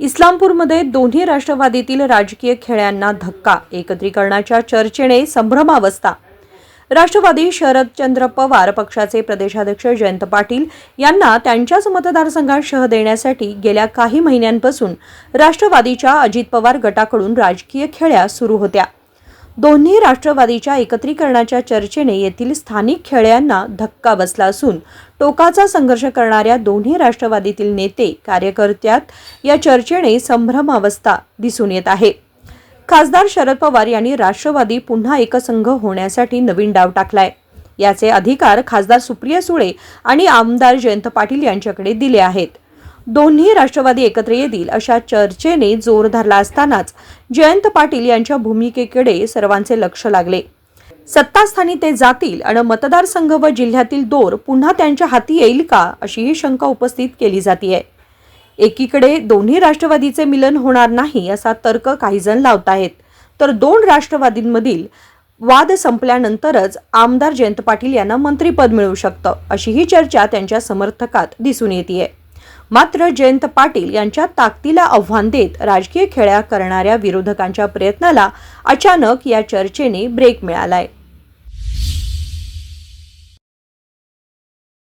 इस्लामपूरमध्ये दोन्ही राष्ट्रवादीतील राजकीय खेळ्यांना धक्का, एकत्रीकरणाच्या चर्चेने संभ्रमावस्था। राष्ट्रवादी शरदचंद्र पवार पक्षाचे प्रदेशाध्यक्ष जयंत पाटील यांना त्यांच्याच मतदारसंघात शह देण्यासाठी गेल्या काही महिन्यांपासून राष्ट्रवादीच्या अजित पवार गटाकडून राजकीय खेळ्या सुरू होत्या। दोन्ही राष्ट्रवादीच्या एकत्रीकरणाच्या चर्चेने येथील स्थानिक खेळ्यांना धक्का बसला असून टोकाचा संघर्ष करणाऱ्या दोन्ही राष्ट्रवादीतील नेते कार्यकर्त्यात या चर्चेने संभ्रमावस्था दिसून येत आहे। खासदार शरद पवार यांनी राष्ट्रवादी पुन्हा एकसंघ होण्यासाठी नवीन डाव टाकलाय। याचे अधिकार खासदार सुप्रिया सुळे आणि आमदार जयंत पाटील यांच्याकडे दिले आहेत। दोन्ही राष्ट्रवादी एकत्र येतील अशा चर्चेने जोर धरला असतानाच जयंत पाटील यांच्या भूमिकेकडे सर्वांचे लक्ष लागले। सत्तास्थानी ते जातील आणि मतदारसंघ व जिल्ह्यातील दोर पुन्हा त्यांच्या हाती येईल का, अशीही शंका उपस्थित केली जाते। एकीकडे दोन्ही राष्ट्रवादीचे मिलन होणार नाही असा तर्क काही जण लावतायत, तर दोन राष्ट्रवादींमधील वाद संपल्यानंतरच आमदार जयंत पाटील यांना मंत्रिपद मिळू शकतं, अशीही चर्चा त्यांच्या समर्थकात दिसून येते। मात्र जयंत पाटील यांच्या ताकदीला आव्हान देत राजकीय खेळ्या करणाऱ्या विरोधकांच्या प्रयत्नाला अचानक या चर्चेने ब्रेक मिळालाय।